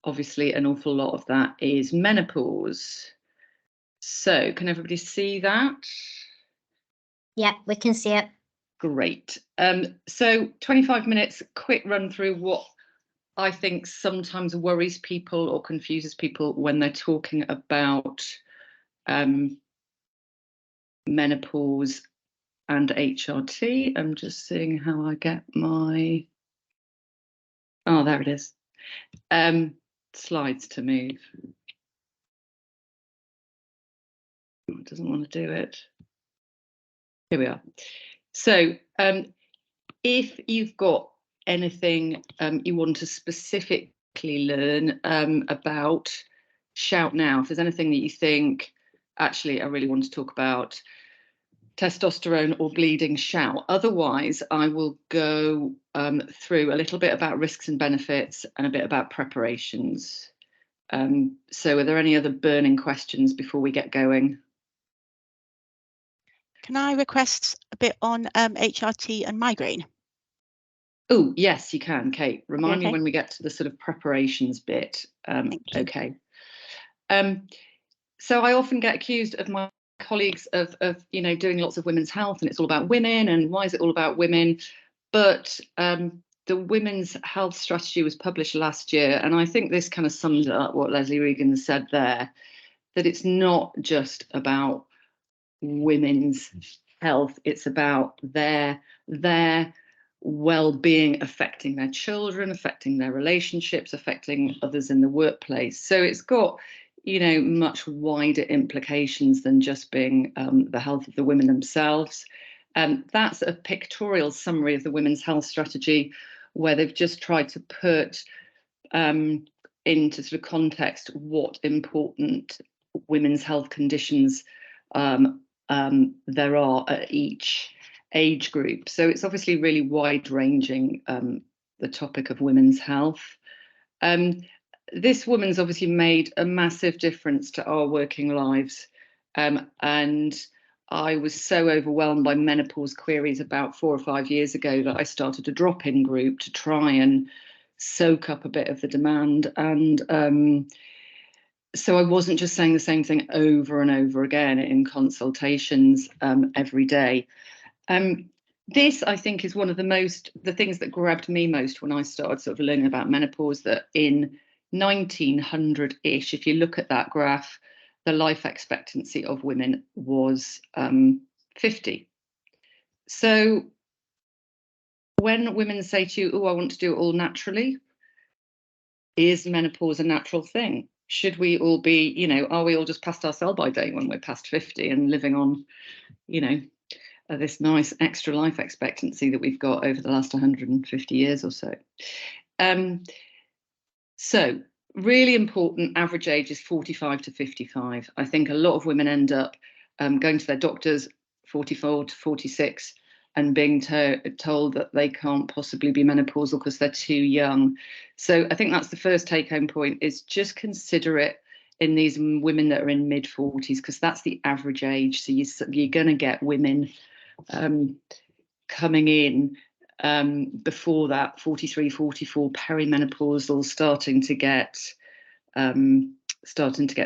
Obviously, an awful lot of that is menopause. So can everybody see that? Yeah, we can see it. Great. So 25 minutes, quick run through what I think sometimes worries people or confuses people when they're talking about menopause and HRT. I'm just seeing how I get my... Oh, there it is. Slides to move. It doesn't want to do it. Here we are. So if you've got anything you want to specifically learn about, shout now. If there's anything that you think, actually, I really want to talk about testosterone or bleeding, shout. Otherwise, I will go through a little bit about risks and benefits and a bit about preparations. So are there any other burning questions before we get going? Can I request a bit on HRT and migraine? Oh, yes, you can, Kate. Remind me Okay. when we get to the sort of preparations bit. Okay. So I often get accused of my colleagues of doing lots of women's health, and it's all about women, and why is it all about women? But the women's health strategy was published last year, and I think this kind of sums up what Leslie Regan said there, that it's not just about women's health, it's about their well-being affecting their children, affecting their relationships, affecting others in the workplace. So it's got much wider implications than just being the health of the women themselves. That's a pictorial summary of the women's health strategy, where they've just tried to put into sort of context what important women's health conditions there are at each age group. So it's obviously really wide-ranging, the topic of women's health. This woman's obviously made a massive difference to our working lives, and I was so overwhelmed by menopause queries about 4 or 5 years ago that I started a drop-in group to try and soak up a bit of the demand. And so I wasn't just saying the same thing over and over again in consultations every day. This, I think, is one of the things that grabbed me most when I started sort of learning about menopause, that in 1900-ish, if you look at that graph, the life expectancy of women was 50. So when women say to you, oh, I want to do it all naturally, is menopause a natural thing? Should we all be, are we all just past our sell-by date when we're past 50 and living on, this nice extra life expectancy that we've got over the last 150 years or so? So really important, average age is 45 to 55. I think a lot of women end up going to their doctors 44 to 46 and being told that they can't possibly be menopausal because they're too young. So I think that's the first take-home point, is just consider it in these women that are in mid-40s, because that's the average age. So you're going to get women coming in before that, 43, 44, perimenopausal, starting to get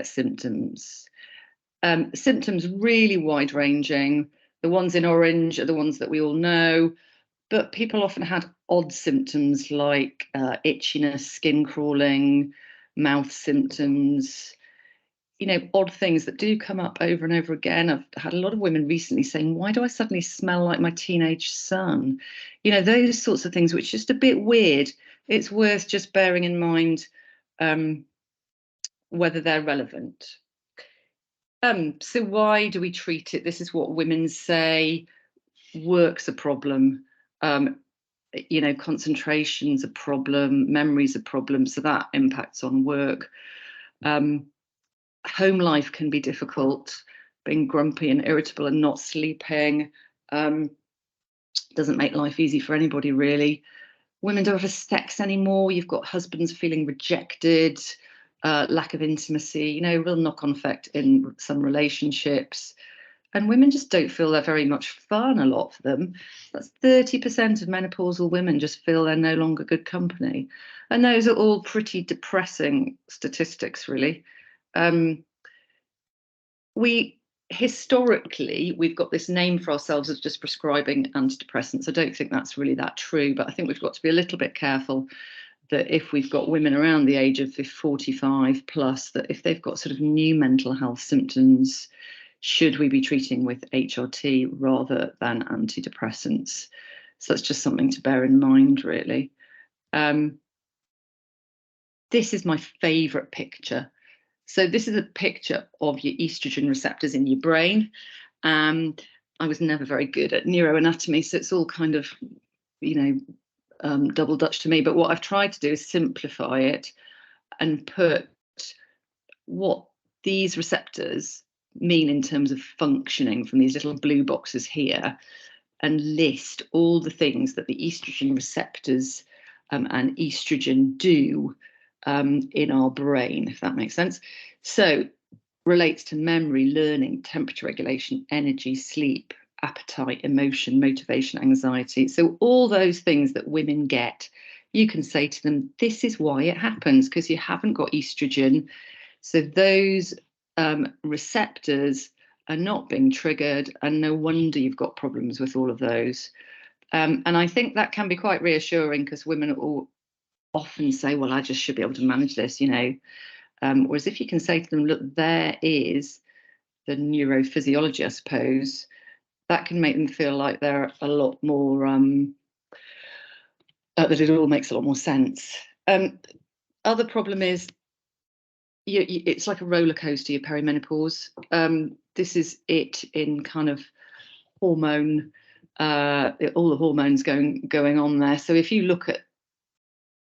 symptoms. Symptoms really wide-ranging. The ones in orange are the ones that we all know, but people often had odd symptoms like itchiness, skin crawling, mouth symptoms, odd things that do come up over and over again. I've had a lot of women recently saying, why do I suddenly smell like my teenage son? Those sorts of things, which is just a bit weird. It's worth just bearing in mind whether they're relevant. So why do we treat it? This is what women say. Work's a problem. Concentration's a problem. Memory's a problem. So that impacts on work. Home life can be difficult. Being grumpy and irritable and not sleeping doesn't make life easy for anybody, really. Women don't have sex anymore. You've got husbands feeling rejected, lack of intimacy, real knock-on effect in some relationships. And women just don't feel they're very much fun, a lot for them. That's 30% of menopausal women just feel they're no longer good company. And those are all pretty depressing statistics, really. Historically, we've got this name for ourselves as just prescribing antidepressants. I don't think that's really that true, but I think we've got to be a little bit careful that if we've got women around the age of 45 plus, that if they've got sort of new mental health symptoms, should we be treating with HRT rather than antidepressants? So that's just something to bear in mind, really. This is my favourite picture. So this is a picture of your estrogen receptors in your brain. I was never very good at neuroanatomy, so it's all kind of, double Dutch to me. But what I've tried to do is simplify it and put what these receptors mean in terms of functioning from these little blue boxes here, and list all the things that the estrogen receptors and estrogen do in our brain, if that makes sense. So relates to memory, learning, temperature regulation, energy, sleep, appetite, emotion, motivation, anxiety. So all those things that women get, you can say to them, this is why it happens, because you haven't got estrogen. So those receptors are not being triggered, and no wonder you've got problems with all of those. And I think that can be quite reassuring, because women will often say, well, I just should be able to manage this, whereas if you can say to them, look, there is the neurophysiology, I suppose, that can make them feel like they're a lot more, that it all makes a lot more sense. Other problem is, it's like a roller coaster, your perimenopause. This is it in kind of hormone, all the hormones going on there. So if you look at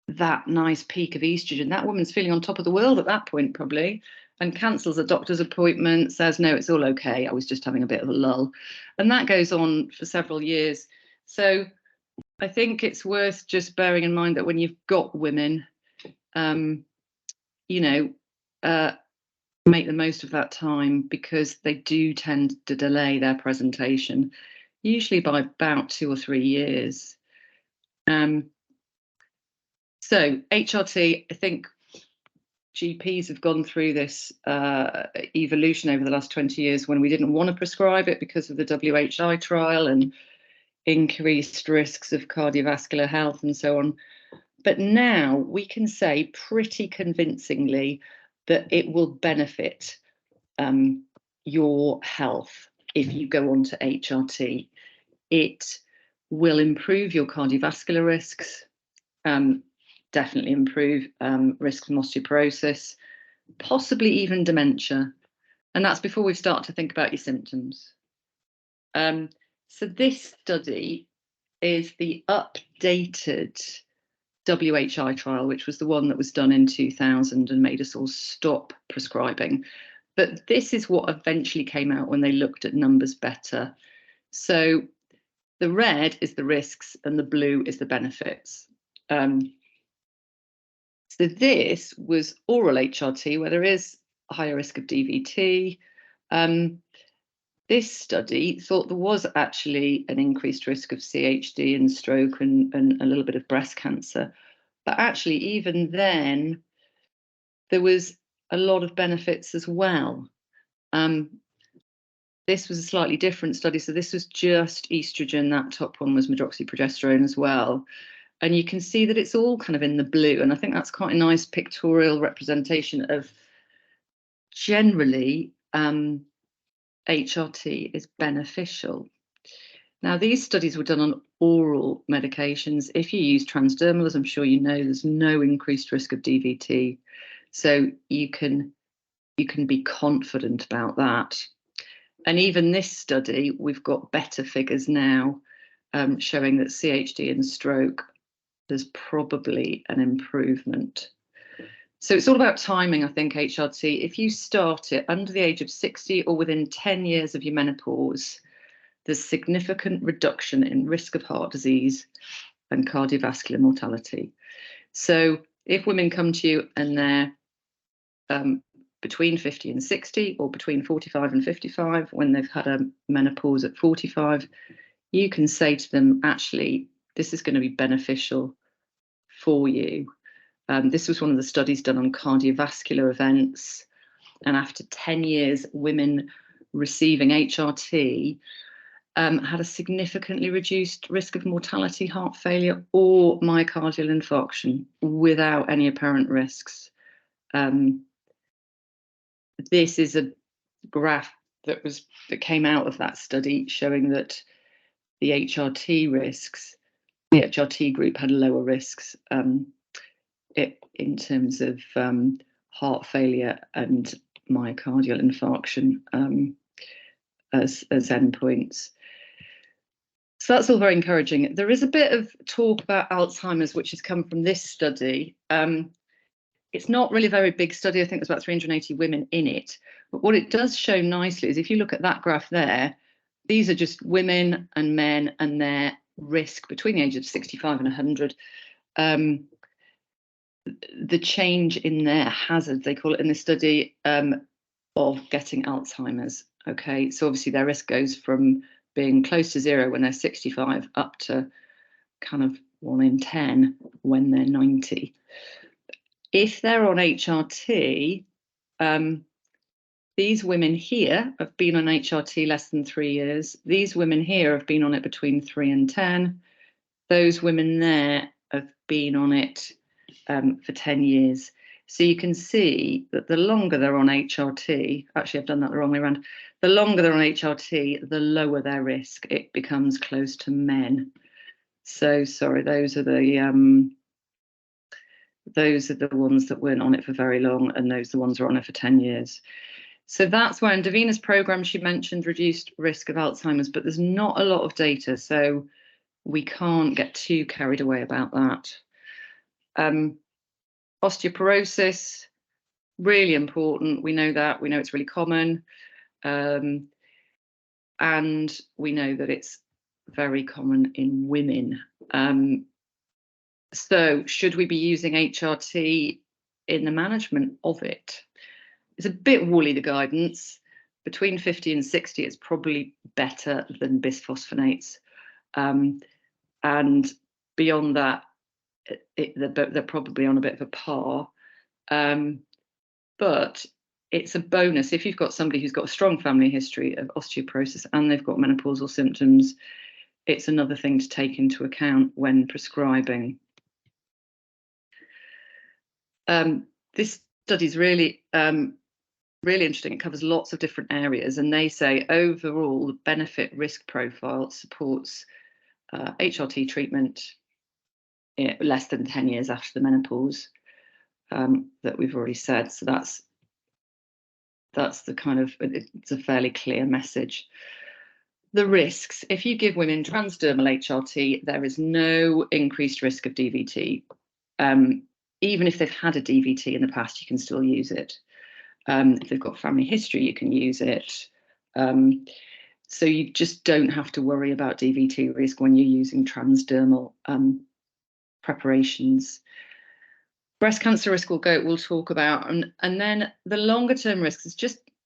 that nice peak of estrogen, that woman's feeling on top of the world at that point, probably, and cancels a doctor's appointment, says, no, it's all okay, I was just having a bit of a lull. And that goes on for several years. So I think it's worth just bearing in mind that when you've got women, make the most of that time, because they do tend to delay their presentation, usually by about 2 or 3 years. So HRT, I think GPs have gone through this evolution over the last 20 years, when we didn't want to prescribe it because of the WHI trial and increased risks of cardiovascular health and so on. But now we can say pretty convincingly that it will benefit your health if you go on to HRT. It will improve your cardiovascular risks, definitely improve risk from osteoporosis, possibly even dementia. And that's before we start to think about your symptoms. So this study is the updated WHI trial, which was the one that was done in 2000 and made us all stop prescribing. But this is what eventually came out when they looked at numbers better. So the red is the risks and the blue is the benefits. So this was oral HRT, where there is a higher risk of DVT. This study thought there was actually an increased risk of CHD and stroke and a little bit of breast cancer. But actually, even then, there was a lot of benefits as well. This was a slightly different study. So this was just estrogen. That top one was medroxyprogesterone as well. And you can see that it's all kind of in the blue. And I think that's quite a nice pictorial representation of, generally, HRT is beneficial. Now, these studies were done on oral medications. If you use transdermal, as I'm sure you know, there's no increased risk of DVT. So you can be confident about that. And even this study, we've got better figures now, showing that CHD and stroke, there's probably an improvement. So it's all about timing, I think, HRT. If you start it under the age of 60 or within 10 years of your menopause, there's significant reduction in risk of heart disease and cardiovascular mortality. So if women come to you and they're between 50 and 60, or between 45 and 55, when they've had a menopause at 45, you can say to them, actually, this is going to be beneficial for you. This was one of the studies done on cardiovascular events. And after 10 years, women receiving HRT had a significantly reduced risk of mortality, heart failure, or myocardial infarction without any apparent risks. This is a graph that came out of that study showing that the HRT group had lower risks in terms of heart failure and myocardial infarction as endpoints. So that's all very encouraging. There is a bit of talk about Alzheimer's, which has come from this study. It's not really a very big study. I think there's about 380 women in it. But what it does show nicely is if you look at that graph there, these are just women and men and their risk between the ages of 65 and 100. The change in their hazard, they call it in the study, of getting Alzheimer's. Okay, so obviously their risk goes from being close to 0 when they're 65 up to kind of 1 in 10 when they're 90. If they're on HRT, these women here have been on HRT less than 3 years. These women here have been on it between 3 and 10. Those women there have been on it for 10 years. So you can see that the longer they're on HRT, actually I've done that the wrong way around, the longer they're on HRT, the lower their risk. It becomes close to men. So sorry, those are the ones that weren't on it for very long, and those are the ones who are on it for 10 years. So that's why in Davina's program she mentioned reduced risk of Alzheimer's, but there's not a lot of data, so we can't get too carried away about that. Osteoporosis, really important. We know that. We know it's really common. And we know that it's very common in women. So should we be using HRT in the management of it? It's a bit woolly, the guidance. Between 50 and 60, it's probably better than bisphosphonates. And beyond that, they're probably on a bit of a par. But it's a bonus if you've got somebody who's got a strong family history of osteoporosis and they've got menopausal symptoms. It's another thing to take into account when prescribing. This study is really interesting. It covers lots of different areas, and they say overall the benefit risk profile supports HRT treatment less than 10 years after the menopause, that we've already said. So that's the kind of, it's a fairly clear message. The risks: if you give women transdermal HRT, there is no increased risk of DVT. Even if they've had a DVT in the past, you can still use it. If they've got family history, you can use it. So you just don't have to worry about DVT risk when you're using transdermal preparations. Breast cancer risk we'll talk about, and then the longer term risks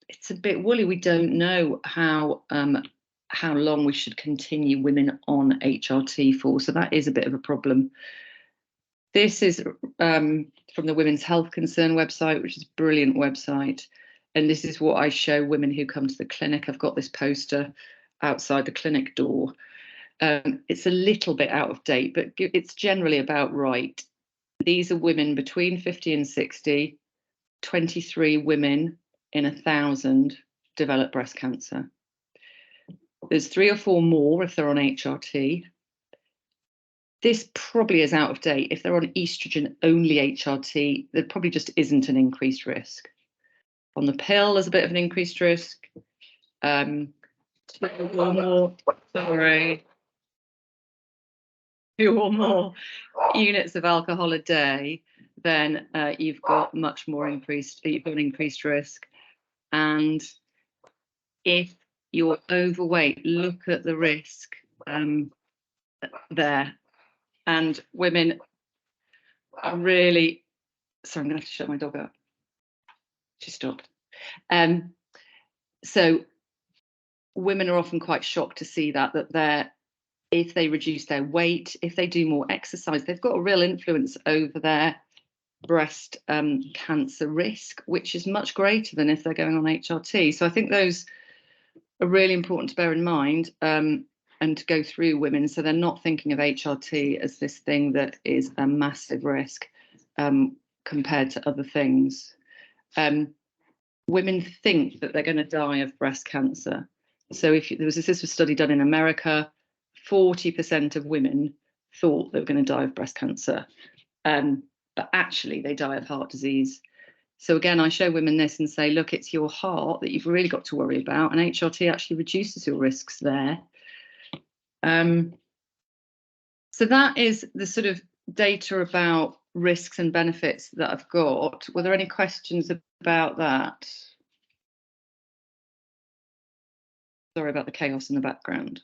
it's a bit woolly. We don't know how long we should continue women on HRT for, so that is a bit of a problem. This is from the Women's Health Concern website, which is a brilliant website, and this is what I show women who come to the clinic. I've got this poster outside the clinic door. It's a little bit out of date, but it's generally about right. These are women between 50 and 60. 23 women in 1,000 develop breast cancer. There's 3 or 4 more if they're on HRT. This probably is out of date. If they're on estrogen only HRT, there probably just isn't an increased risk. On the pill, there's a bit of an increased risk. 2 or more units of alcohol a day, then you've got an increased risk. And if you're overweight, look at the risk there. And women are really, sorry, I'm gonna have to shut my dog up. She stopped. So women are often quite shocked to see that if they reduce their weight, if they do more exercise, they've got a real influence over their breast cancer risk, which is much greater than if they're going on HRT. So I think those are really important to bear in mind and to go through women, so they're not thinking of HRT as this thing that is a massive risk compared to other things. Women think that they're going to die of breast cancer. So this was a study done in America, 40% of women thought they were going to die of breast cancer, but actually they die of heart disease. So again, I show women this and say, look, it's your heart that you've really got to worry about, and HRT actually reduces your risks there. So that is the sort of data about risks and benefits that I've got. Were there any questions about that? Sorry about the chaos in the background.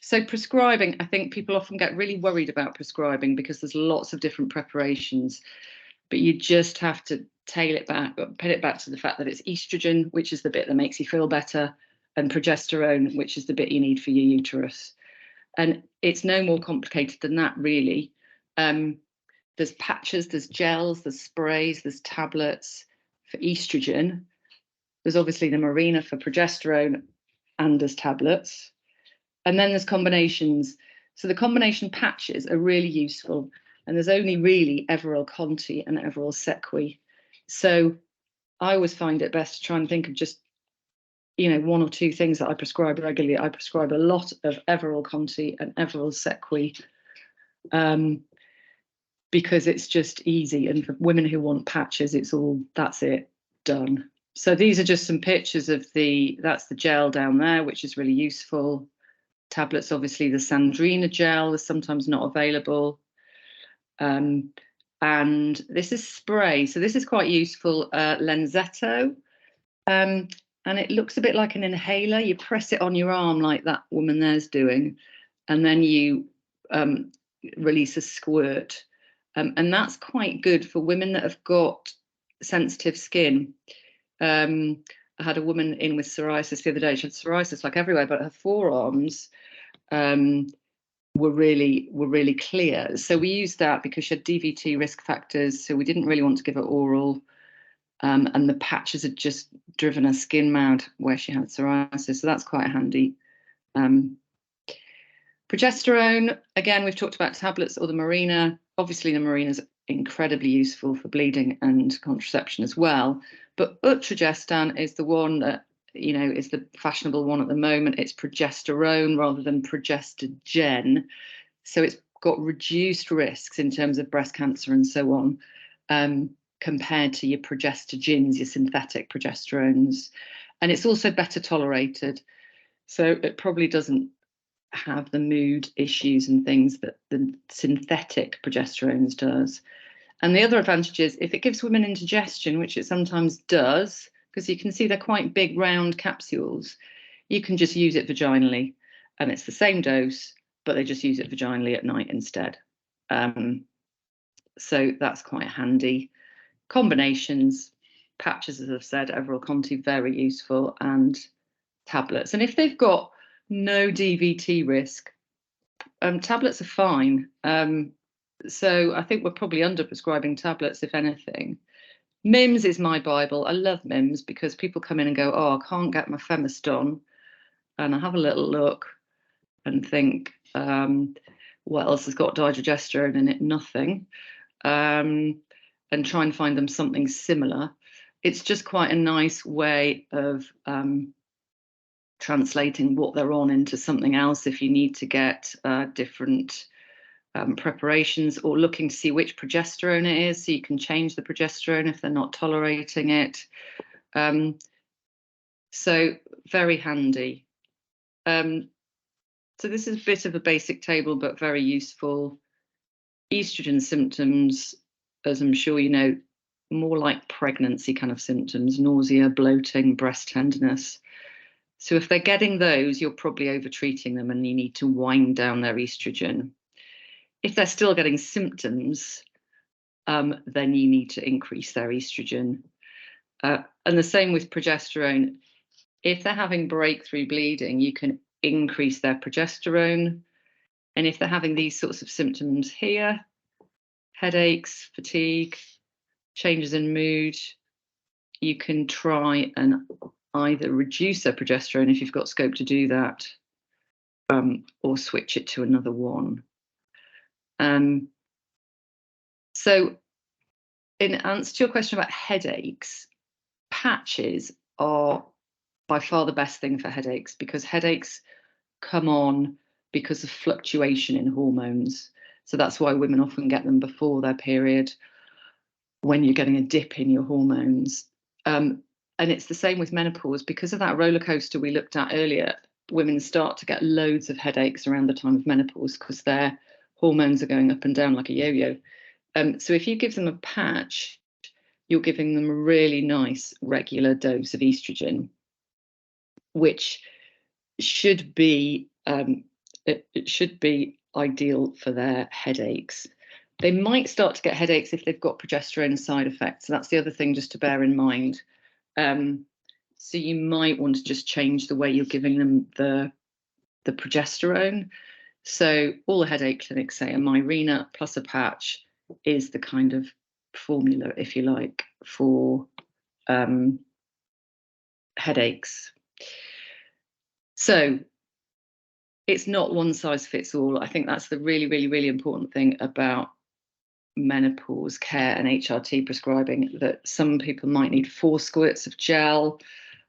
So prescribing, I think people often get really worried about prescribing because there's lots of different preparations, but you just have to pin it back to the fact that it's estrogen, which is the bit that makes you feel better, and progesterone, which is the bit you need for your uterus. And it's no more complicated than that, really. There's patches, there's gels, there's sprays, there's tablets for estrogen. There's obviously the Mirena for progesterone, and there's tablets. And then there's combinations. So the combination patches are really useful. And there's only really Everil Conti and Everil Sequi. So I always find it best to try and think of just, one or two things that I prescribe regularly. I prescribe a lot of Everil Conti and Everil Sequi because it's just easy. And for women who want patches, that's it, done. So these are just some pictures of that's the gel down there, which is really useful. Tablets, obviously the Sandrina gel is sometimes not available. And this is spray. So this is quite useful, Lenzetto. And it looks a bit like an inhaler. You press it on your arm like that woman there's doing, and then you release a squirt. And that's quite good for women that have got sensitive skin. I had a woman in with psoriasis the other day. She had psoriasis like everywhere, but her forearms were really clear. So we used that because she had DVT risk factors. So we didn't really want to give her oral. And the patches had just driven her skin mad where she had psoriasis. So that's quite handy. Progesterone, again, we've talked about tablets or the Mirena. Obviously, the Mirena is incredibly useful for bleeding and contraception as well. But Utrogestan is the one that, is the fashionable one at the moment. It's progesterone rather than progestogen. So it's got reduced risks in terms of breast cancer and so on, compared to your progestogens, your synthetic progesterones. And it's also better tolerated. So it probably doesn't have the mood issues and things that the synthetic progesterones does. And the other advantage is if it gives women indigestion, which it sometimes does, because you can see they're quite big round capsules, you can just use it vaginally, and it's the same dose, but they just use it vaginally at night instead. So that's quite handy. Combinations, patches, as I've said, Everil Conti, very useful, and tablets. And if they've got no DVT risk, tablets are fine. So I think we're probably under-prescribing tablets, if anything. MIMS is my Bible. I love MIMS because people come in and go, oh, I can't get my Femiston. And I have a little look and think, what else has got dydrogesterone in it? Nothing. And try and find them something similar. It's just quite a nice way of translating what they're on into something else if you need to get different preparations, or looking to see which progesterone it is, so you can change the progesterone if they're not tolerating it. So very handy. So this is a bit of a basic table, but very useful. Estrogen symptoms, as I'm sure you know, more like pregnancy kind of symptoms: nausea, bloating, breast tenderness. So if they're getting those, you're probably over-treating them and you need to wind down their estrogen. If they're still getting symptoms, then you need to increase their estrogen. And the same with progesterone. If they're having breakthrough bleeding, you can increase their progesterone. And if they're having these sorts of symptoms here, headaches, fatigue, changes in mood, you can try and either reduce their progesterone if you've got scope to do that, or switch it to another one. So in answer to your question about headaches, patches are by far the best thing for headaches, because headaches come on because of fluctuation in hormones. So that's why women often get them before their period, when you're getting a dip in your hormones. And it's the same with menopause. Because of that roller coaster we looked at earlier, women start to get loads of headaches around the time of menopause because their hormones are going up and down like a yo-yo. So if you give them a patch, you're giving them a really nice regular dose of estrogen, which should be it should be ideal for their headaches. They might start to get headaches if they've got progesterone side effects. So that's the other thing just to bear in mind. So you might want to just change the way you're giving them the progesterone. So all the headache clinics say a Mirena plus a patch is the kind of formula, if you like, for headaches. So it's not one size fits all. I think that's the really, really, really important thing about menopause care and HRT prescribing, that some people might need 4 squirts of gel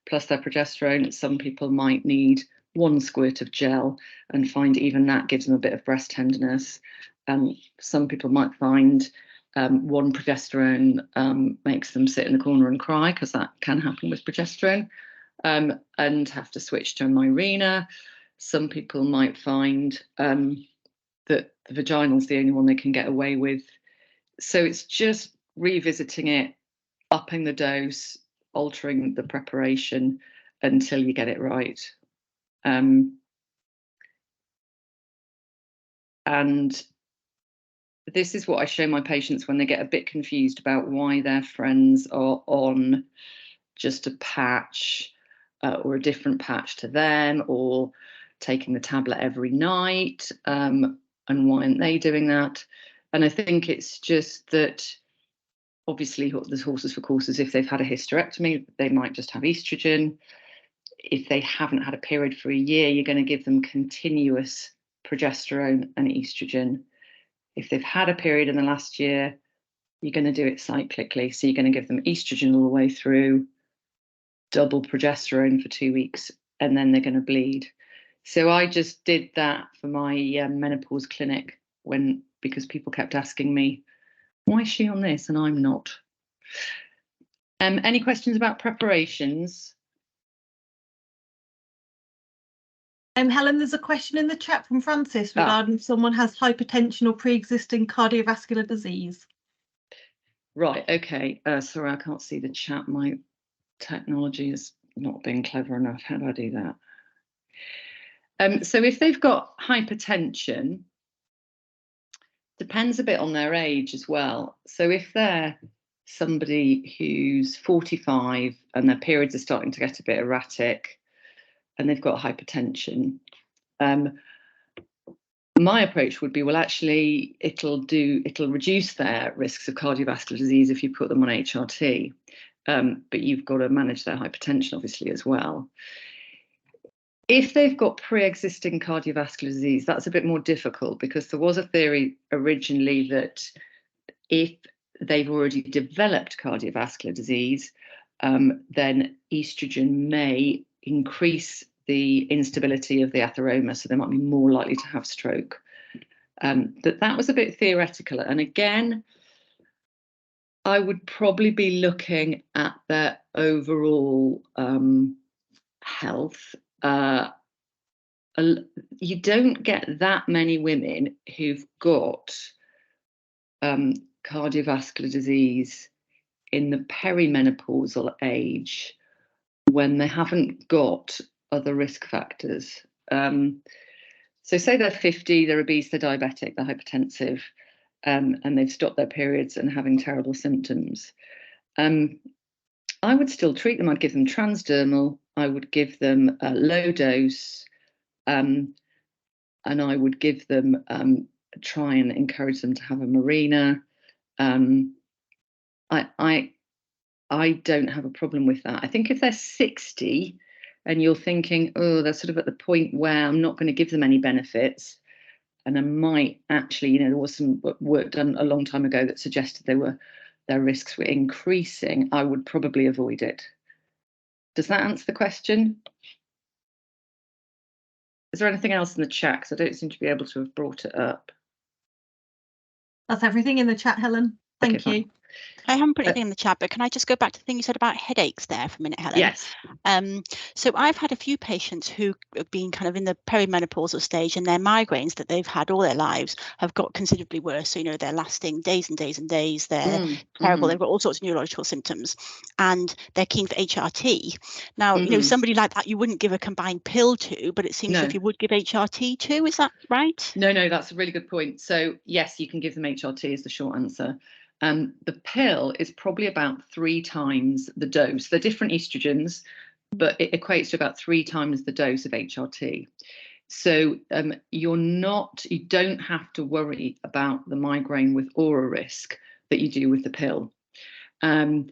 plus their progesterone. Some people might need 1 squirt of gel and find even that gives them a bit of breast tenderness. Some people might find 1 progesterone makes them sit in the corner and cry, because that can happen with progesterone, and have to switch to a Mirena. Some people might find that the vaginal is the only one they can get away with. So it's just revisiting it, upping the dose, altering the preparation until you get it right. And this is what I show my patients when they get a bit confused about why their friends are on just a patch or a different patch to them, or taking the tablet every night, and why aren't they doing that? And I think it's just that, obviously, there's horses for courses. If they've had a hysterectomy, they might just have estrogen. If they haven't had a period for a year, you're going to give them continuous progesterone and estrogen. If they've had a period in the last year, you're going to do it cyclically. So you're going to give them estrogen all the way through, double progesterone for 2 weeks, and then they're going to bleed. So I just did that for my menopause clinic because people kept asking me, why is she on this and I'm not? Any questions about preparations? Helen, there's a question in the chat from Francis regarding if someone has hypertension or pre-existing cardiovascular disease. Right, okay. Sorry, I can't see the chat. My technology has not been clever enough. How do I do that? So if they've got hypertension, depends a bit on their age as well. So if they're somebody who's 45 and their periods are starting to get a bit erratic and they've got hypertension, my approach would be, well, actually, it'll reduce their risks of cardiovascular disease if you put them on HRT, but you've got to manage their hypertension, obviously, as well. If they've got pre-existing cardiovascular disease, that's a bit more difficult, because there was a theory originally that if they've already developed cardiovascular disease, then estrogen may increase the instability of the atheroma, so they might be more likely to have stroke. But that was a bit theoretical. And again, I would probably be looking at their overall health. You don't get that many women who've got cardiovascular disease in the perimenopausal age when they haven't got other risk factors. So say they're 50, they're obese, they're diabetic, they're hypertensive, and they've stopped their periods and having terrible symptoms. I would still treat them. I'd give them transdermal. I would give them a low dose, and I would give them try and encourage them to have a marina. I don't have a problem with that. I think if they're 60 and you're thinking, oh, they're sort of at the point where I'm not going to give them any benefits, and I might actually, there was some work done a long time ago that suggested their risks were increasing, I would probably avoid it. Does that answer the question? Is there anything else in the chat? Because I don't seem to be able to have brought it up. That's everything in the chat, Helen. Thank you. Fine. I haven't put anything in the chat, but can I just go back to the thing you said about headaches there for a minute, Helen? Yes. So I've had a few patients who have been kind of in the perimenopausal stage, and their migraines that they've had all their lives have got considerably worse. So, they're lasting days and days and days. They're terrible. They've got all sorts of neurological symptoms, and they're keen for HRT. Now, somebody like that you wouldn't give a combined pill to, but it seems as if you would give HRT to. Is that right? No, that's a really good point. So yes, you can give them HRT is the short answer. The pill is probably about 3 times the dose. They're different estrogens, but it equates to about 3 times the dose of HRT. So you don't have to worry about the migraine with aura risk that you do with the pill. And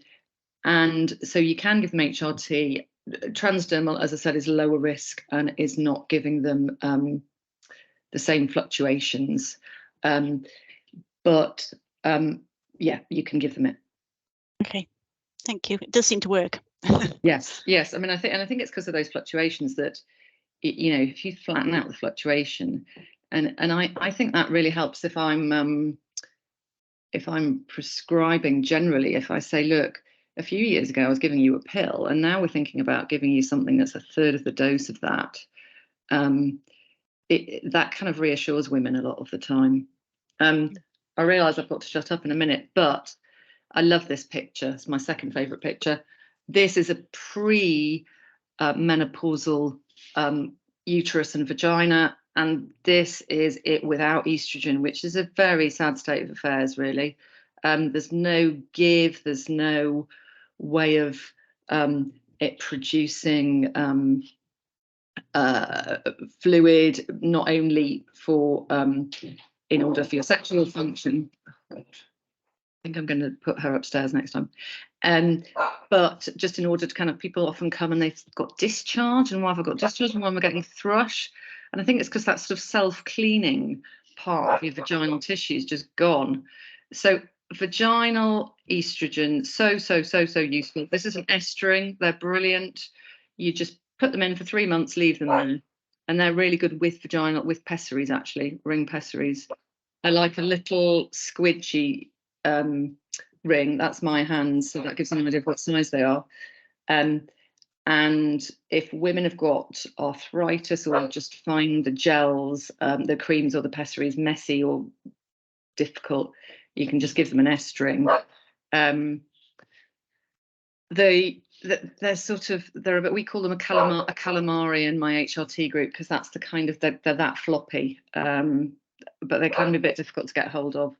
so you can give them HRT. Transdermal, as I said, is lower risk and is not giving them the same fluctuations. But yeah, you can give them it. Okay, thank you. It does seem to work. Yes. I mean, I think it's because of those fluctuations that, if you flatten out the fluctuation, and I think that really helps if I'm prescribing generally. If I say, look, a few years ago I was giving you a pill, and now we're thinking about giving you something that's a third of the dose of that. That kind of reassures women a lot of the time. I realise I've got to shut up in a minute, but I love this picture. It's my second favourite picture. This is a pre-menopausal uterus and vagina, and this is it without estrogen, which is a very sad state of affairs, really. There's no give, there's no way of it producing fluid, not only for in order for your sexual function. I think I'm going to put her upstairs next time. But just in order to kind of, people often come and they've got discharge, and why have I got discharge and why am I getting thrush? And I think it's because that sort of self-cleaning part of your vaginal tissue is just gone. So vaginal estrogen, so useful. This is an estering. They're brilliant. You just put them in for 3 months, leave them in, and they're really good with pessaries, actually, ring pessaries. I like a little squidgy ring. That's my hands, so that gives them an idea of what size they are. And if women have got arthritis or just find the gels, the creams or the pessaries messy or difficult, you can just give them an estering. They're sort of, we call them a calamari in my HRT group, because that's the kind of, they're that floppy, but they can be a bit difficult to get hold of.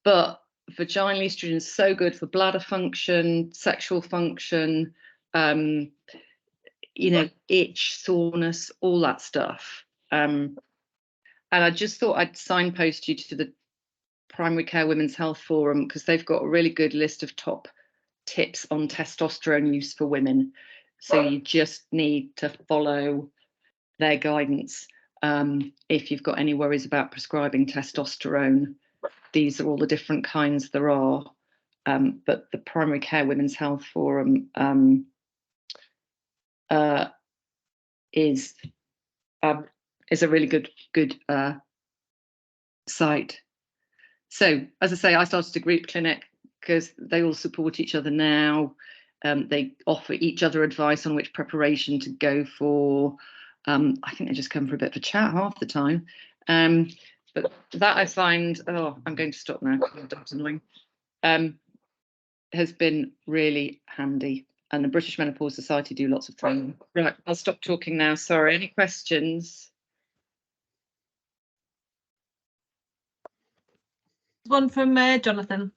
But vaginal estrogen is so good for bladder function, sexual function, itch, soreness, all that stuff. And I just thought I'd signpost you to the Primary Care Women's Health Forum, because they've got a really good list of top tips on testosterone use for women. So you just need to follow their guidance. If you've got any worries about prescribing testosterone, these are all the different kinds there are. But the Primary Care Women's Health Forum is a really good site. So, as I say, I started a group clinic because they all support each other now. They offer each other advice on which preparation to go for. I think they just come for a bit of a chat half the time. But that I find, I'm going to stop now, that's annoying, has been really handy. And the British Menopause Society do lots of training. Right, I'll stop talking now. Sorry, any questions? one from Jonathan.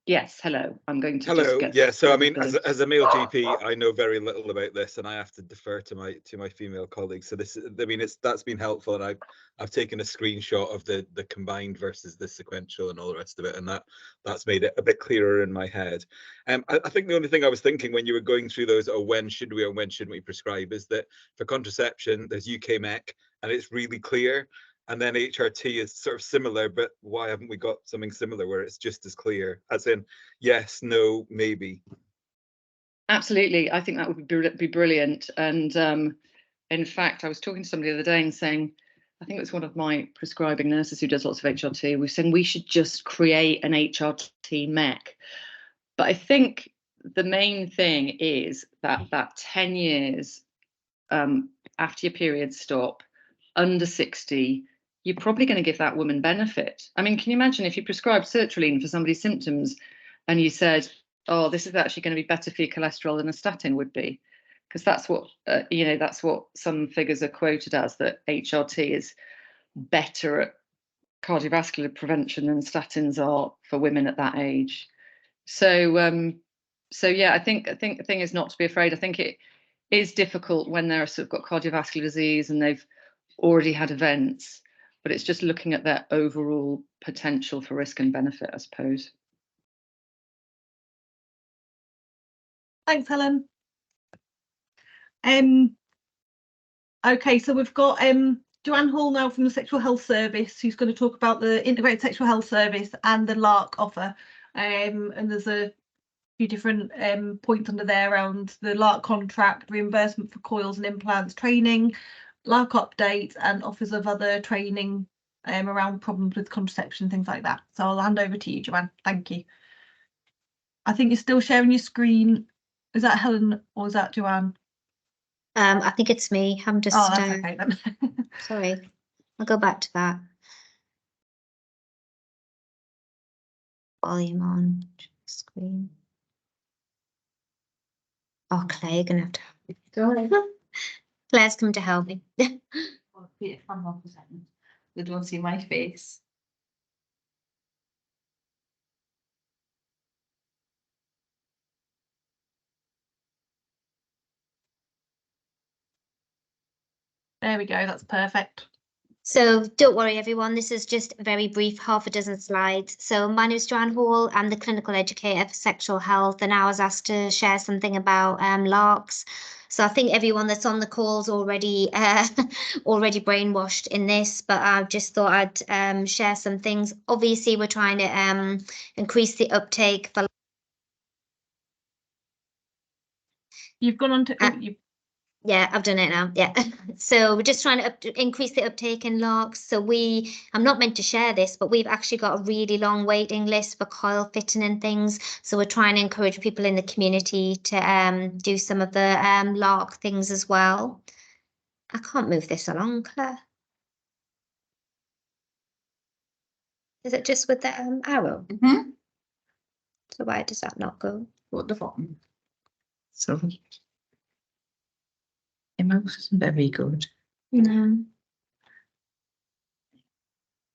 Yes, hello. I'm going to Hello. just get. Yeah, so I mean, as a male GP, I know very little about this, and I have to defer to my female colleagues. So this, I mean, that's been helpful, and I've taken a screenshot of the combined versus the sequential and all the rest of it, and that's made it a bit clearer in my head. I think the only thing I was thinking when you were going through those, oh, when should we or when shouldn't we prescribe, is that for contraception, there's UK MEC, and it's really clear. And then HRT is sort of similar, but why haven't we got something similar where it's just as clear, as in yes, no, maybe? Absolutely, I think that would be brilliant. And in fact, I was talking to somebody the other day and saying, I think it was one of my prescribing nurses who does lots of HRT. We were saying we should just create an HRT MEC. But I think the main thing is that 10 years after your periods stop, under 60, you're probably going to give that woman benefit. I mean, can you imagine if you prescribed sertraline for somebody's symptoms and you said, oh, this is actually going to be better for your cholesterol than a statin would be? Because that's what, that's what some figures are quoted as, that HRT is better at cardiovascular prevention than statins are for women at that age. So yeah, I think the thing is not to be afraid. I think it is difficult when they're sort of got cardiovascular disease and they've already had events, but it's just looking at their overall potential for risk and benefit, I suppose. Thanks, Helen. Okay, so we've got Joanne Hall now from the Sexual Health Service, who's going to talk about the Integrated Sexual Health Service and the LARC offer. And there's a few different points under there around the LARC contract, reimbursement for coils and implants, training, LARC updates, and offers of other training around problems with contraception, things like that. So I'll hand over to you, Joanne. Thank you. I think you're still sharing your screen. Is that Helen or is that Joanne? I think it's me. I'm just. Oh, that's okay then. Sorry, I'll go back to that. Volume on screen. Oh, Claire, you're gonna have to help me. Claire's come to help me. They don't see my face. There we go, that's perfect. So don't worry, everyone. This is just a very brief, half a dozen slides. So my name is Joanne Hall. I'm the clinical educator for sexual health, and I was asked to share something about LARCs. So I think everyone that's on the call's already already brainwashed in this, but I just thought I'd share some things. Obviously, we're trying to increase the uptake for. You've gone on to. Yeah, I've done it now. Yeah. So we're just trying to increase the uptake in LARCs. So I'm not meant to share this, but we've actually got a really long waiting list for coil fitting and things. So we're trying to encourage people in the community to do some of the LARC things as well. I can't move this along, Claire. Is it just with the arrow? Mm-hmm. So why does that not go? At the bottom. Sorry. My mouse isn't very good. No.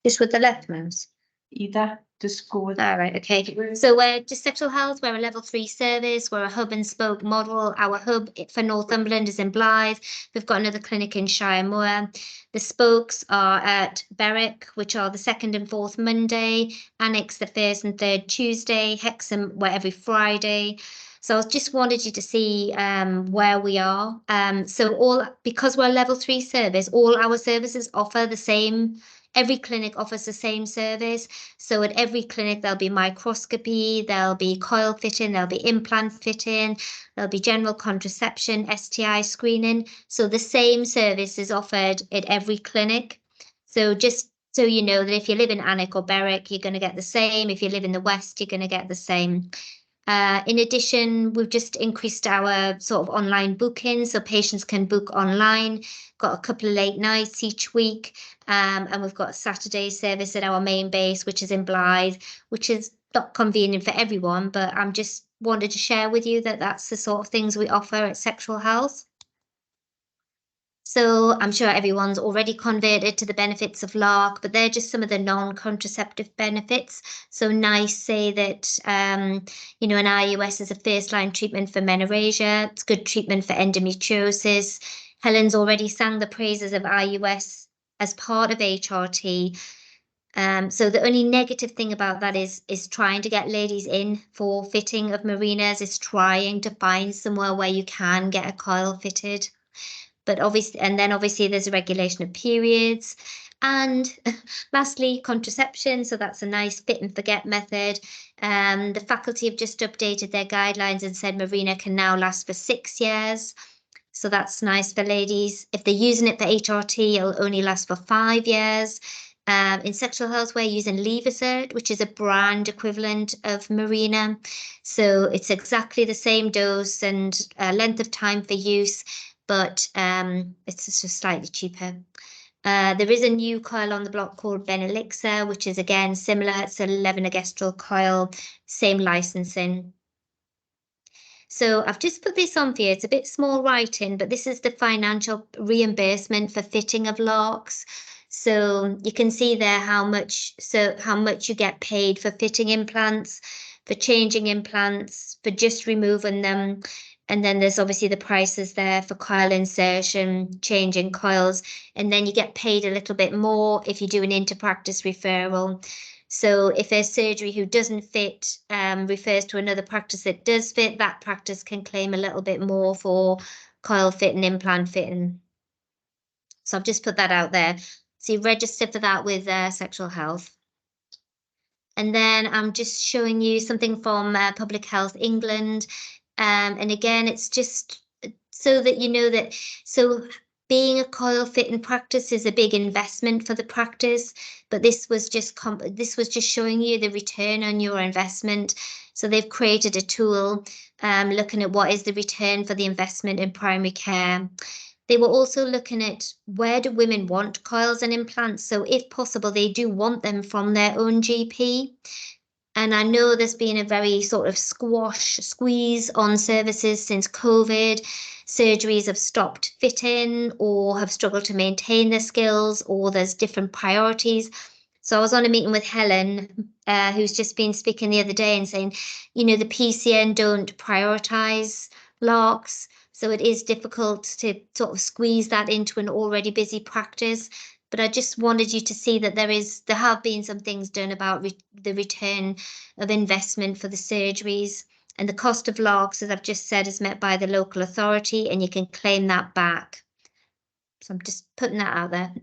Just with the left mouse? Either just go with. All right, okay. So we're just sexual health. We're a level 3 service. We're a hub and spoke model. Our hub for Northumberland is in Blythe. We've got another clinic in Shire Moor. The spokes are at Berwick, which are the 2nd and 4th Monday. Annex the 1st and 3rd Tuesday. Hexham, we're every Friday. So I just wanted you to see where we are. So because we're a level 3 service, all our services offer the same. Every clinic offers the same service. So at every clinic, there'll be microscopy, there'll be coil fitting, there'll be implant fitting, there'll be general contraception, STI screening. So the same service is offered at every clinic. So just so you know that if you live in Alnwick or Berwick, you're going to get the same. If you live in the West, you're going to get the same. In addition, we've just increased our sort of online booking, so patients can book online. Got a couple of late nights each week, and we've got a Saturday service at our main base, which is in Blythe, which is not convenient for everyone, but I'm just wanted to share with you that that's the sort of things we offer at Sexual Health. So I'm sure everyone's already converted to the benefits of LARC, but they're just some of the non-contraceptive benefits. So NICE say that, you know, an IUS is a first-line treatment for menorrhagia. It's good treatment for endometriosis. Helen's already sang the praises of IUS as part of HRT. So the only negative thing about that is trying to get ladies in for fitting of marinas, is trying to find somewhere where you can get a coil fitted. But obviously there's a regulation of periods, and lastly contraception. So that's a nice fit and forget method. The faculty have just updated their guidelines and said marina can now last for 6 years. So that's nice for ladies. If they're using it for HRT, it'll only last for 5 years. In sexual health, we're using Levocert, which is a brand equivalent of Marina. So it's exactly the same dose and length of time for use, but it's just slightly cheaper. There is a new coil on the block called Benelixir, which is again similar. It's a levonorgestrel coil, same licensing. So I've just put this on for you. It's a bit small writing, but this is the financial reimbursement for fitting of LARCs. So you can see there how much you get paid for fitting implants, for changing implants, for just removing them. And then there's obviously the prices there for coil insertion, changing coils, and then you get paid a little bit more if you do an inter-practice referral. So if there's surgery who doesn't fit, refers to another practice that does fit, that practice can claim a little bit more for coil fitting, implant fitting. So I've just put that out there. So you register for that with Sexual Health. And then I'm just showing you something from Public Health England. And again, it's just so that you know that, so being a coil fitting practice is a big investment for the practice, but this was just showing you the return on your investment. So they've created a tool looking at what is the return for the investment in primary care. They were also looking at where do women want coils and implants. So if possible, they do want them from their own GP. And I know there's been a very sort of squeeze on services since COVID. Surgeries have stopped fitting or have struggled to maintain their skills, or there's different priorities. So I was on a meeting with Helen, who's just been speaking the other day and saying, you know, the PCN don't prioritise LARCs. So it is difficult to sort of squeeze that into an already busy practice. But I just wanted you to see that there have been some things done about the return of investment for the surgeries, and the cost of LARCs, as I've just said, is met by the local authority, and you can claim that back. So I'm just putting that out there.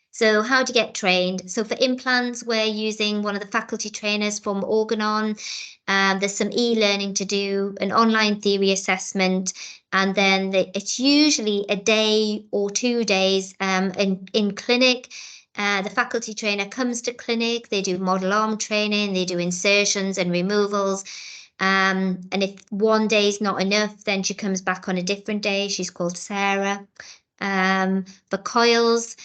So how to get trained? So for implants, we're using one of the faculty trainers from Organon. There's some e-learning to do, an online theory assessment, and then it's usually a day or 2 days in clinic. The faculty trainer comes to clinic, they do model arm training, they do insertions and removals. And if one day is not enough, then she comes back on a different day. She's called Sarah. For coils,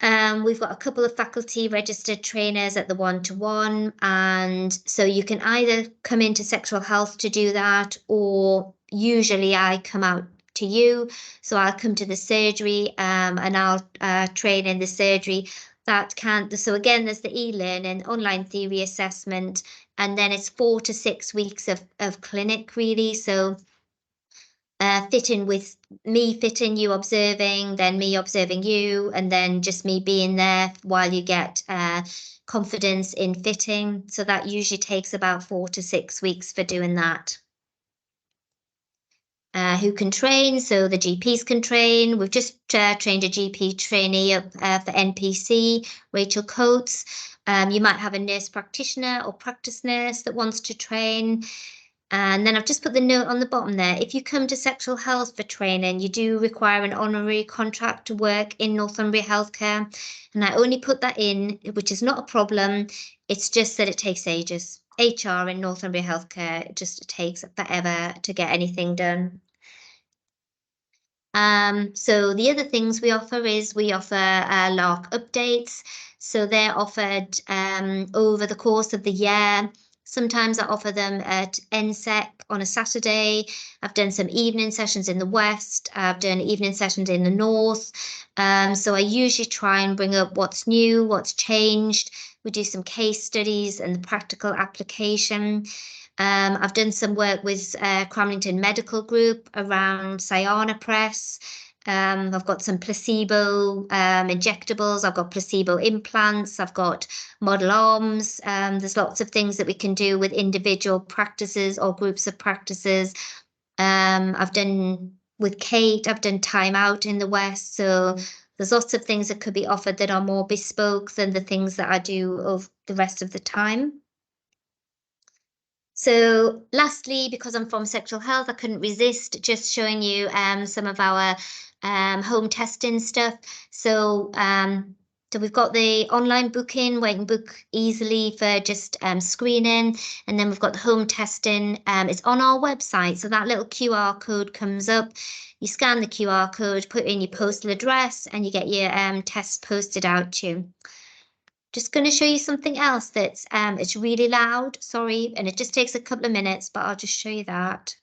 we've got a couple of faculty registered trainers at the one-to-one, and so you can either come into Sexual Health to do that, or usually I come out to you. So I'll come to the surgery and I'll train in the surgery. So again, there's the e-learning, online theory assessment, and then it's 4 to 6 weeks of clinic really. So fitting with me, fitting, you observing, then me observing you, and then just me being there while you get confidence in fitting. So that usually takes about 4 to 6 weeks for doing that. Who can train? So the GPs can train. We've just trained a GP trainee up for NPC, Rachel Coates. You might have a nurse practitioner or practice nurse that wants to train. And then I've just put the note on the bottom there. If you come to Sexual Health for training, you do require an honorary contract to work in Northumberland Healthcare. And I only put that in, which is not a problem. It's just that it takes ages. HR in Northumberland Healthcare, it just takes forever to get anything done. So the other things we offer LARC updates. So they're offered over the course of the year. Sometimes I offer them at NSEC on a Saturday. I've done some evening sessions in the West. I've done evening sessions in the North. So I usually try and bring up what's new, what's changed. We do some case studies and the practical application. I've done some work with Cramlington Medical Group around Cyana Press. I've got some placebo injectables. I've got placebo implants. I've got model arms. There's lots of things that we can do with individual practices or groups of practices. I've done with Kate, I've done time out in the West. So there's lots of things that could be offered that are more bespoke than the things that I do of the rest of the time. So lastly, because I'm from sexual health, I couldn't resist just showing you some of our home testing stuff. So we've got the online booking where you can book easily for just screening, and then we've got the home testing. It's on our website, so that little QR code comes up. You scan the QR code, put in your postal address, and you get your test posted out to you. Just going to show you something else that's it's really loud, sorry, and it just takes a couple of minutes, but I'll just show you that.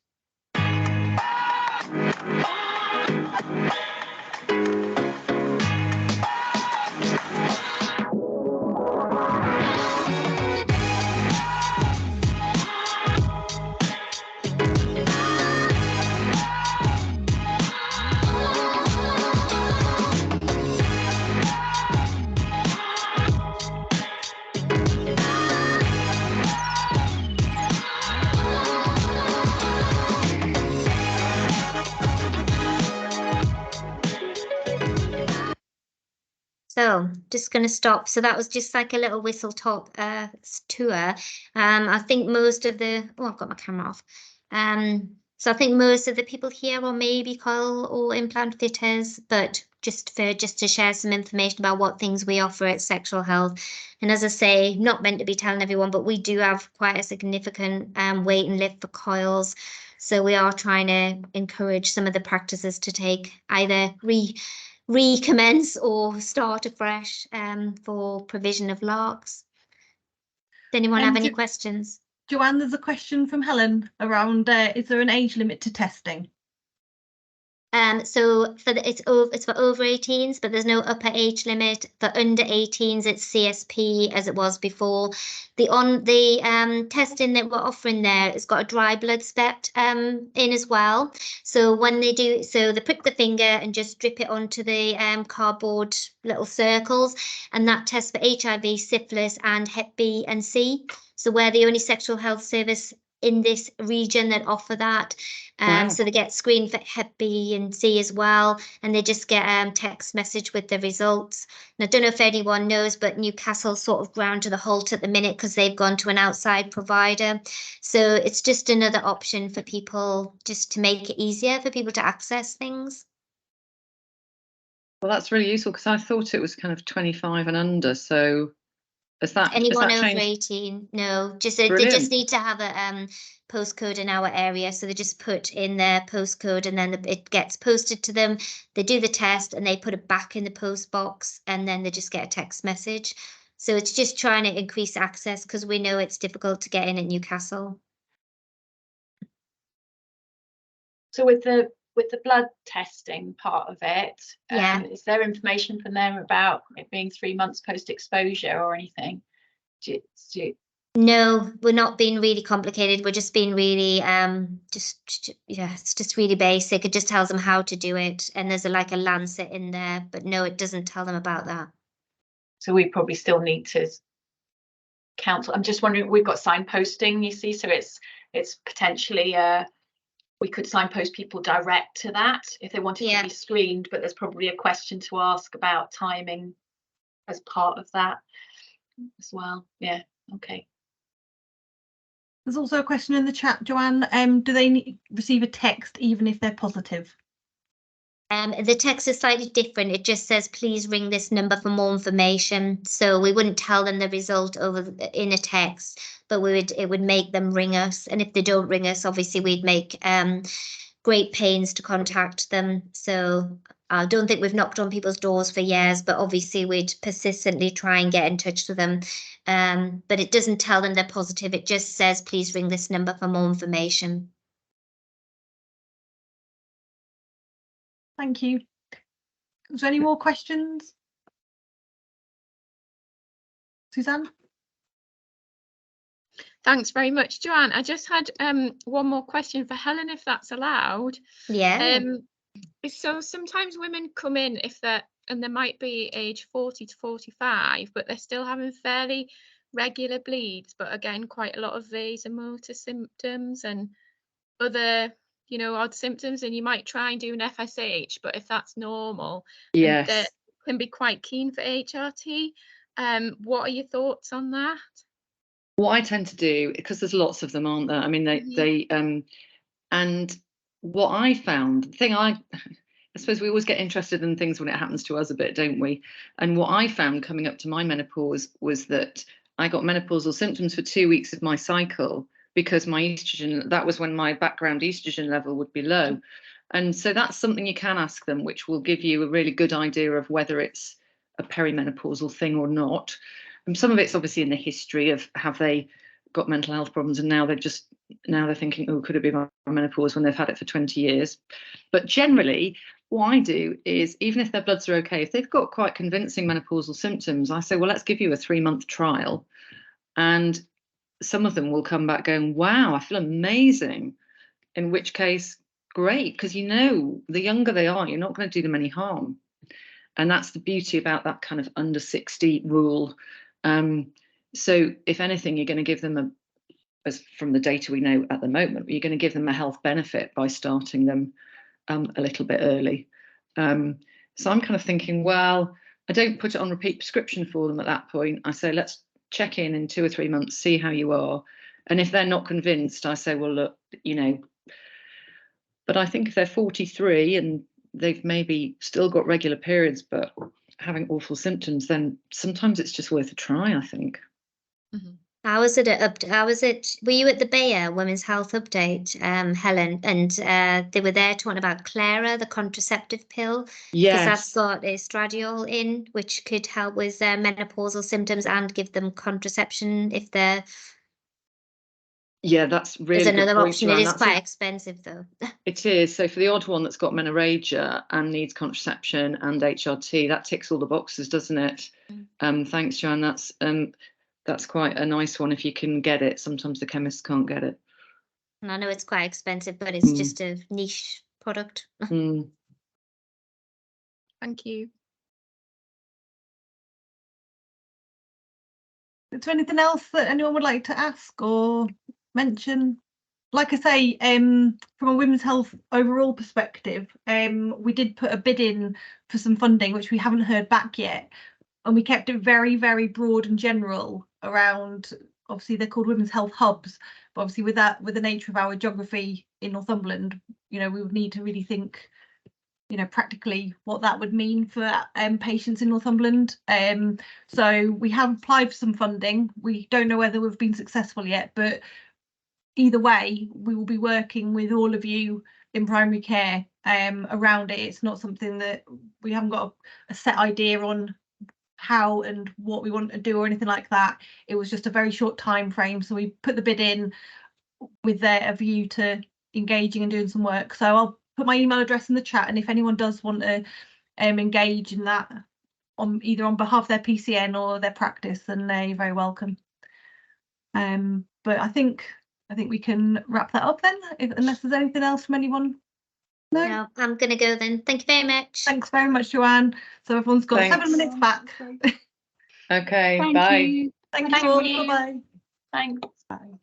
So just going to stop. So that was just like a little whistle top tour. I think most of the, oh, I've got my camera off. So I think most of the people here are maybe coil or implant fitters, but just to share some information about what things we offer at Sexual Health. And as I say, not meant to be telling everyone, but we do have quite a significant waiting list for coils. So we are trying to encourage some of the practices to take either recommence or start afresh for provision of larks. Does anyone have any questions? Joanne, there's a question from Helen around is there an age limit to testing? So for it's for over 18s, but there's no upper age limit. For under 18s, it's CSP as it was before. The testing that we're offering there, it's got a dry blood spect in as well. So when they do, so they prick the finger and just drip it onto the cardboard little circles, and that tests for HIV, syphilis, and Hep B and C. So we're the only sexual health service in this region that offer that. Wow. So they get screened for Hep B and C as well, and they just get text message with the results. And I don't know if anyone knows, but Newcastle sort of ground to the halt at the minute because they've gone to an outside provider. So it's just another option for people, just to make it easier for people to access things. Well, that's really useful because I thought it was kind of 25 and under. So is that anyone over changed? 18? No, just they just need to have a postcode in our area. So they just put in their postcode, and then it gets posted to them. They do the test and they put it back in the post box, and then they just get a text message. So it's just trying to increase access because we know it's difficult to get in at Newcastle. So with the blood testing part of it, is there information from them about it being 3 months post exposure or anything? No, we're not being really complicated. We're just being really it's just really basic. It just tells them how to do it, and there's like a lancet in there, but no, it doesn't tell them about that. So we probably still need to counsel. I'm just wondering, we've got signposting, you see, so it's potentially we could signpost people direct to that if they wanted to be screened, but there's probably a question to ask about timing as part of that as well. Yeah, okay. There's also a question in the chat, Joanne. Do they receive a text even if they're positive? The text is slightly different. It just says, please ring this number for more information. So we wouldn't tell them the result in a text, but it would make them ring us. And if they don't ring us, obviously we'd make great pains to contact them. So I don't think we've knocked on people's doors for years, but obviously we'd persistently try and get in touch with them. But it doesn't tell them they're positive. It just says, please ring this number for more information. Thank you. Is there any more questions? Suzanne? Thanks very much, Joanne. I just had one more question for Helen, if that's allowed. Yeah. So sometimes women come in and they might be age 40 to 45, but they're still having fairly regular bleeds, but again, quite a lot of vasomotor symptoms and other, odd symptoms. And you might try and do an FSH, but if that's normal, yes, they can be quite keen for HRT. What are your thoughts on that? What I tend to do, because there's lots of them, aren't there? I mean, and what I found, the thing I suppose we always get interested in things when it happens to us a bit, don't we? And what I found coming up to my menopause was that I got menopausal symptoms for 2 weeks of my cycle because my estrogen, that was when my background estrogen level would be low. And so that's something you can ask them, which will give you a really good idea of whether it's a perimenopausal thing or not. And some of it's obviously in the history of have they got mental health problems, and now they're thinking, oh, could it be my menopause, when they've had it for 20 years. But generally, what I do is, even if their bloods are okay, if they've got quite convincing menopausal symptoms, I say, well, let's give you a 3-month trial. And some of them will come back going, wow, I feel amazing. In which case, great, because the younger they are, you're not going to do them any harm. And that's the beauty about that kind of under 60 rule. So if anything, you're going to give them as from the data we know at the moment, you're going to give them a health benefit by starting them a little bit early. So I'm kind of thinking, well, I don't put it on repeat prescription for them at that point. I say, let's check in 2 or 3 months, see how you are. And if they're not convinced, I say, well, look, but I think if they're 43 and they've maybe still got regular periods, but having awful symptoms, then sometimes it's just worth a try, I think. Mm-hmm. Were you at the Bayer Women's Health Update, Helen? And they were there talking about Clara, the contraceptive pill. Yes. Because that's got estradiol in, which could help with menopausal symptoms and give them contraception if they're... Yeah, that's really There's another good point, option. Joanne. It is quite expensive, though. It is. So for the odd one that's got menorrhagia and needs contraception and HRT, that ticks all the boxes, doesn't it? Thanks, Joanne. That's quite a nice one if you can get it. Sometimes the chemists can't get it. And I know it's quite expensive, but it's just a niche product. Thank you. Is there anything else that anyone would like to ask or mention? Like I say, from a women's health overall perspective, we did put a bid in for some funding, which we haven't heard back yet. And we kept it very, very broad and general around, obviously they're called women's health hubs, but obviously with the nature of our geography in Northumberland, we would need to really think, practically what that would mean for patients in Northumberland. So we have applied for some funding. We don't know whether we've been successful yet, but either way, we will be working with all of you in primary care around it. It's not something that we haven't got a set idea on how and what we want to do or anything like that. It was just a very short time frame, so we put the bid in with a view to engaging and doing some work. So I'll put my email address in the chat, and if anyone does want to engage in that either on behalf of their PCN or their practice, then you're very welcome. But I think we can wrap that up then, unless there's anything else from anyone. No, I'm going to go then. Thank you very much. Thanks very much, Joanne. So everyone's got Thanks. 7 minutes back. Okay, Thank bye. you. Thank Thank you all. you. Bye-bye. Thanks. Bye.